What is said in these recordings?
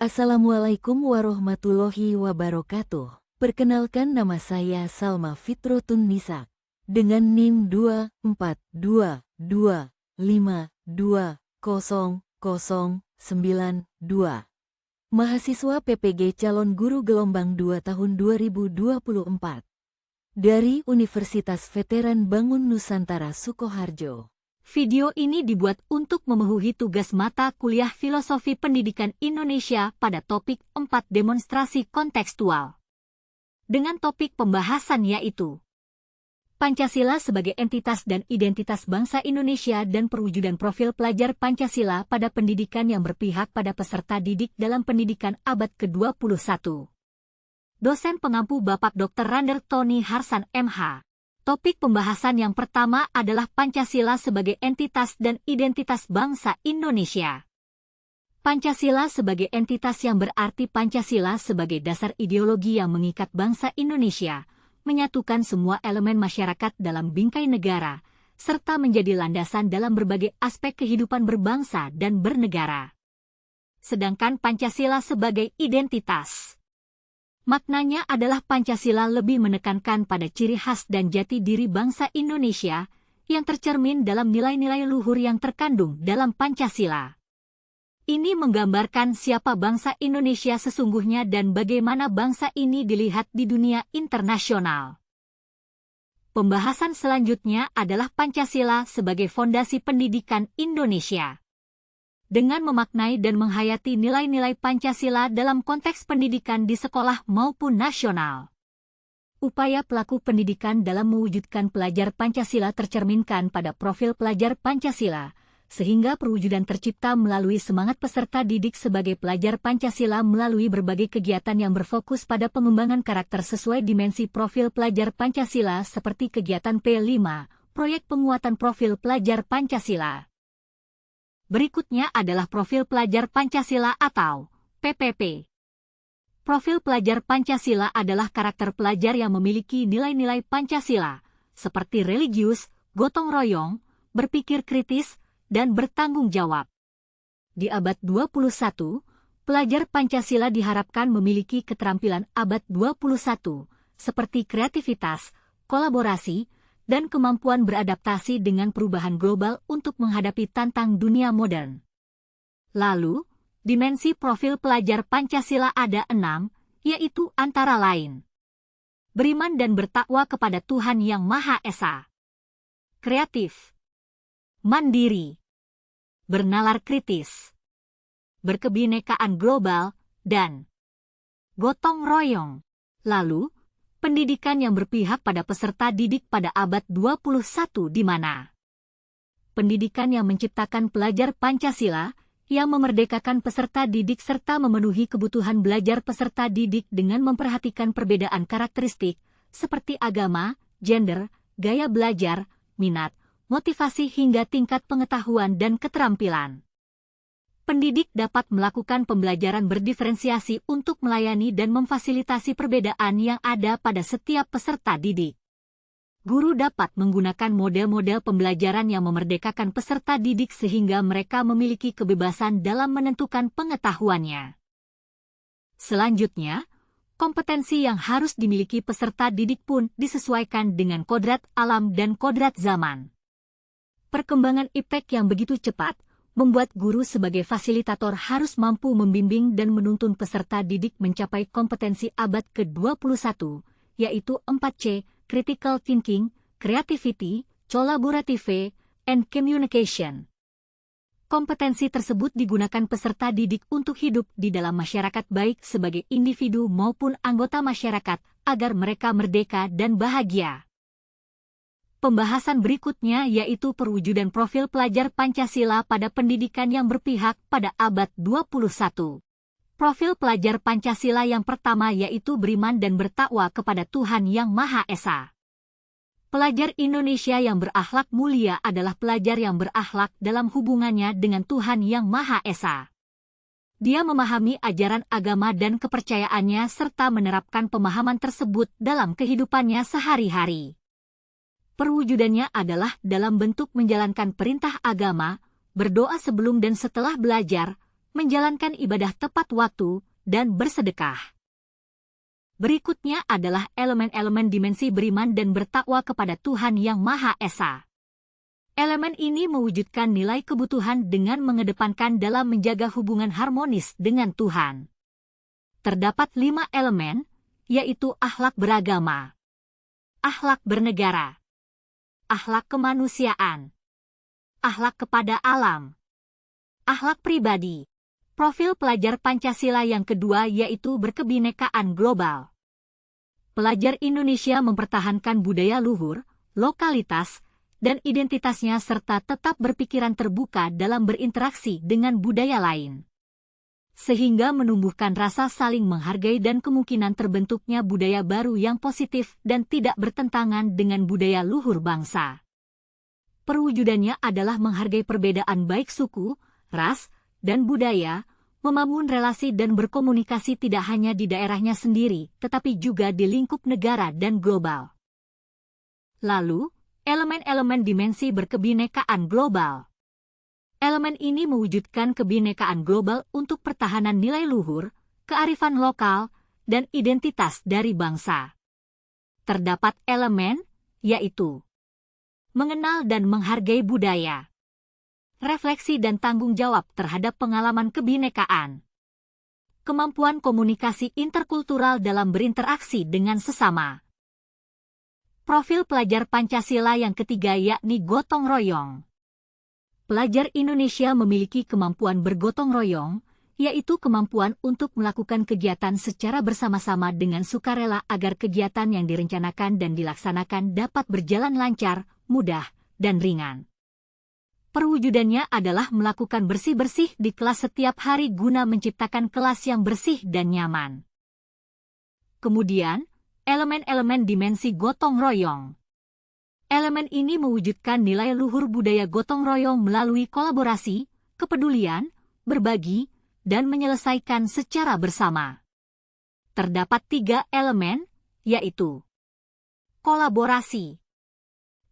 Assalamualaikum warahmatullahi wabarakatuh. Perkenalkan, nama saya Salma Fitrotun Nisa dengan NIM 24225200092. Mahasiswa PPG Calon Guru Gelombang 2 tahun 2024 dari Universitas Veteran Bangun Nusantara Sukoharjo. Video ini dibuat untuk memenuhi tugas mata kuliah Filosofi Pendidikan Indonesia pada topik 4 demonstrasi kontekstual. Dengan topik pembahasan yaitu Pancasila sebagai entitas dan identitas bangsa Indonesia dan perwujudan profil pelajar Pancasila pada pendidikan yang berpihak pada peserta didik dalam pendidikan abad ke-21. Dosen pengampu Bapak Dr. Rander Tony Harsan MH. Topik pembahasan yang pertama adalah Pancasila sebagai entitas dan identitas bangsa Indonesia. Pancasila sebagai entitas yang berarti Pancasila sebagai dasar ideologi yang mengikat bangsa Indonesia, menyatukan semua elemen masyarakat dalam bingkai negara, serta menjadi landasan dalam berbagai aspek kehidupan berbangsa dan bernegara. Sedangkan Pancasila sebagai identitas, maknanya adalah Pancasila lebih menekankan pada ciri khas dan jati diri bangsa Indonesia yang tercermin dalam nilai-nilai luhur yang terkandung dalam Pancasila. Ini menggambarkan siapa bangsa Indonesia sesungguhnya dan bagaimana bangsa ini dilihat di dunia internasional. Pembahasan selanjutnya adalah Pancasila sebagai fondasi pendidikan Indonesia. Dengan memaknai dan menghayati nilai-nilai Pancasila dalam konteks pendidikan di sekolah maupun nasional. Upaya pelaku pendidikan dalam mewujudkan pelajar Pancasila tercerminkan pada profil pelajar Pancasila, sehingga perwujudan tercipta melalui semangat peserta didik sebagai pelajar Pancasila melalui berbagai kegiatan yang berfokus pada pengembangan karakter sesuai dimensi profil pelajar Pancasila seperti kegiatan P5, Proyek Penguatan Profil Pelajar Pancasila. Berikutnya adalah Profil Pelajar Pancasila atau PPP. Profil pelajar Pancasila adalah karakter pelajar yang memiliki nilai-nilai Pancasila, seperti religius, gotong royong, berpikir kritis, dan bertanggung jawab. Di abad 21, pelajar Pancasila diharapkan memiliki keterampilan abad 21, seperti kreativitas, kolaborasi, dan kemampuan beradaptasi dengan perubahan global untuk menghadapi tantang dunia modern. Lalu, dimensi profil pelajar Pancasila ada 6, yaitu antara lain beriman dan bertakwa kepada Tuhan Yang Maha Esa, kreatif, mandiri, bernalar kritis, berkebinekaan global, dan gotong royong. Lalu, pendidikan yang berpihak pada peserta didik pada abad 21 di mana pendidikan yang menciptakan pelajar Pancasila yang memerdekakan peserta didik serta memenuhi kebutuhan belajar peserta didik dengan memperhatikan perbedaan karakteristik seperti agama, gender, gaya belajar, minat, motivasi hingga tingkat pengetahuan dan keterampilan. Pendidik dapat melakukan pembelajaran berdiferensiasi untuk melayani dan memfasilitasi perbedaan yang ada pada setiap peserta didik. Guru dapat menggunakan model-model pembelajaran yang memerdekakan peserta didik sehingga mereka memiliki kebebasan dalam menentukan pengetahuannya. Selanjutnya, kompetensi yang harus dimiliki peserta didik pun disesuaikan dengan kodrat alam dan kodrat zaman. Perkembangan iptek yang begitu cepat membuat guru sebagai fasilitator harus mampu membimbing dan menuntun peserta didik mencapai kompetensi abad ke-21, yaitu 4C, critical thinking, creativity, collaborative, and communication. Kompetensi tersebut digunakan peserta didik untuk hidup di dalam masyarakat baik sebagai individu maupun anggota masyarakat agar mereka merdeka dan bahagia. Pembahasan berikutnya yaitu perwujudan profil pelajar Pancasila pada pendidikan yang berpihak pada abad 21. Profil pelajar Pancasila yang pertama yaitu beriman dan bertakwa kepada Tuhan Yang Maha Esa. Pelajar Indonesia yang berakhlak mulia adalah pelajar yang berakhlak dalam hubungannya dengan Tuhan Yang Maha Esa. Dia memahami ajaran agama dan kepercayaannya serta menerapkan pemahaman tersebut dalam kehidupannya sehari-hari. Perwujudannya adalah dalam bentuk menjalankan perintah agama, berdoa sebelum dan setelah belajar, menjalankan ibadah tepat waktu, dan bersedekah. Berikutnya adalah elemen-elemen dimensi beriman dan bertakwa kepada Tuhan Yang Maha Esa. Elemen ini mewujudkan nilai kebutuhan dengan mengedepankan dalam menjaga hubungan harmonis dengan Tuhan. Terdapat 5 elemen, yaitu akhlak beragama, akhlak bernegara, akhlak kemanusiaan, akhlak kepada alam, akhlak pribadi. Profil pelajar Pancasila yang kedua yaitu berkebinekaan global. Pelajar Indonesia mempertahankan budaya luhur, lokalitas, dan identitasnya serta tetap berpikiran terbuka dalam berinteraksi dengan budaya lain. Sehingga menumbuhkan rasa saling menghargai dan kemungkinan terbentuknya budaya baru yang positif dan tidak bertentangan dengan budaya luhur bangsa. Perwujudannya adalah menghargai perbedaan baik suku, ras, dan budaya, membangun relasi dan berkomunikasi tidak hanya di daerahnya sendiri, tetapi juga di lingkup negara dan global. Lalu, elemen-elemen dimensi berkebinekaan global. Elemen ini mewujudkan kebinekaan global untuk pertahanan nilai luhur, kearifan lokal, dan identitas dari bangsa. Terdapat elemen, yaitu mengenal dan menghargai budaya, refleksi dan tanggung jawab terhadap pengalaman kebinekaan, kemampuan komunikasi interkultural dalam berinteraksi dengan sesama. Profil pelajar Pancasila yang ketiga yakni gotong royong. Pelajar Indonesia memiliki kemampuan bergotong royong, yaitu kemampuan untuk melakukan kegiatan secara bersama-sama dengan sukarela agar kegiatan yang direncanakan dan dilaksanakan dapat berjalan lancar, mudah, dan ringan. Perwujudannya adalah melakukan bersih-bersih di kelas setiap hari guna menciptakan kelas yang bersih dan nyaman. Kemudian, elemen-elemen dimensi gotong royong. Elemen ini mewujudkan nilai luhur budaya gotong royong melalui kolaborasi, kepedulian, berbagi, dan menyelesaikan secara bersama. Terdapat 3 elemen, yaitu kolaborasi,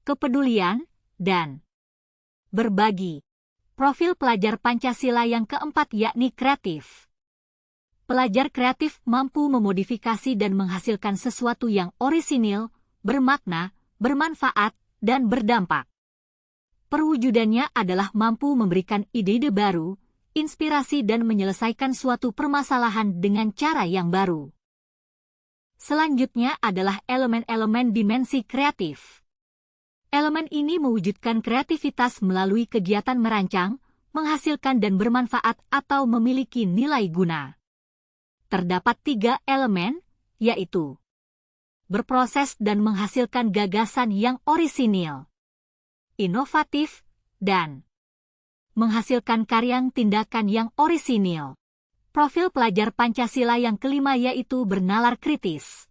kepedulian, dan berbagi. Profil pelajar Pancasila yang keempat yakni kreatif. Pelajar kreatif mampu memodifikasi dan menghasilkan sesuatu yang orisinil, bermakna, bermanfaat, dan berdampak. Perwujudannya adalah mampu memberikan ide-ide baru, inspirasi dan menyelesaikan suatu permasalahan dengan cara yang baru. Selanjutnya adalah elemen-elemen dimensi kreatif. Elemen ini mewujudkan kreativitas melalui kegiatan merancang, menghasilkan dan bermanfaat atau memiliki nilai guna. Terdapat 3 elemen, yaitu berproses dan menghasilkan gagasan yang orisinil, inovatif, dan menghasilkan karya tindakan yang orisinil. Profil pelajar Pancasila yang kelima yaitu bernalar kritis.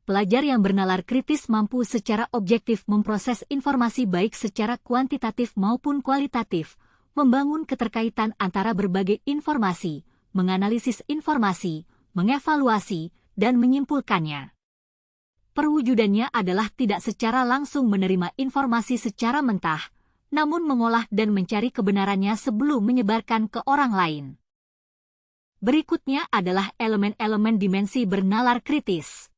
Pelajar yang bernalar kritis mampu secara objektif memproses informasi baik secara kuantitatif maupun kualitatif, membangun keterkaitan antara berbagai informasi, menganalisis informasi, mengevaluasi, dan menyimpulkannya. Perwujudannya adalah tidak secara langsung menerima informasi secara mentah, namun mengolah dan mencari kebenarannya sebelum menyebarkan ke orang lain. Berikutnya adalah elemen-elemen dimensi bernalar kritis.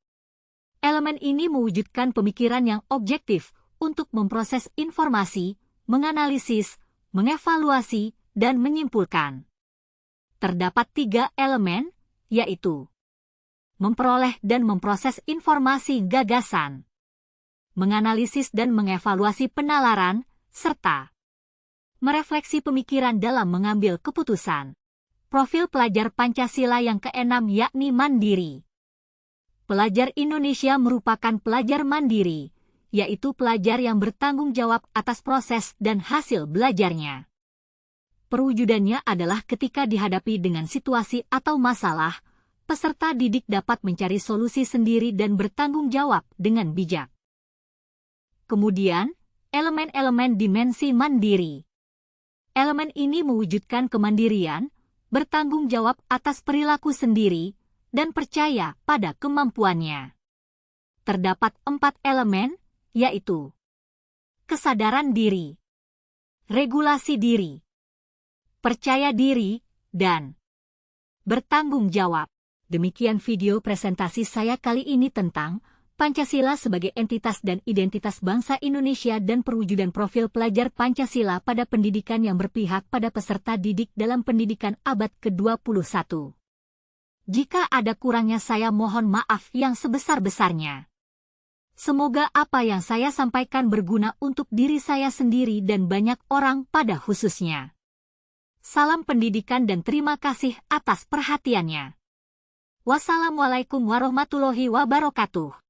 Elemen ini mewujudkan pemikiran yang objektif untuk memproses informasi, menganalisis, mengevaluasi, dan menyimpulkan. Terdapat 3 elemen, yaitu memperoleh dan memproses informasi gagasan, menganalisis dan mengevaluasi penalaran, serta merefleksi pemikiran dalam mengambil keputusan. Profil pelajar Pancasila yang keenam yakni mandiri. Pelajar Indonesia merupakan pelajar mandiri, yaitu pelajar yang bertanggung jawab atas proses dan hasil belajarnya. Perwujudannya adalah ketika dihadapi dengan situasi atau masalah, peserta didik dapat mencari solusi sendiri dan bertanggung jawab dengan bijak. Kemudian, elemen-elemen dimensi mandiri. Elemen ini mewujudkan kemandirian, bertanggung jawab atas perilaku sendiri, dan percaya pada kemampuannya. Terdapat 4 elemen, yaitu kesadaran diri, regulasi diri, percaya diri, dan bertanggung jawab. Demikian video presentasi saya kali ini tentang Pancasila sebagai entitas dan identitas bangsa Indonesia dan perwujudan profil pelajar Pancasila pada pendidikan yang berpihak pada peserta didik dalam pendidikan abad ke-21. Jika ada kurangnya saya mohon maaf yang sebesar-besarnya. Semoga apa yang saya sampaikan berguna untuk diri saya sendiri dan banyak orang pada khususnya. Salam pendidikan dan terima kasih atas perhatiannya. Wassalamualaikum warahmatullahi wabarakatuh.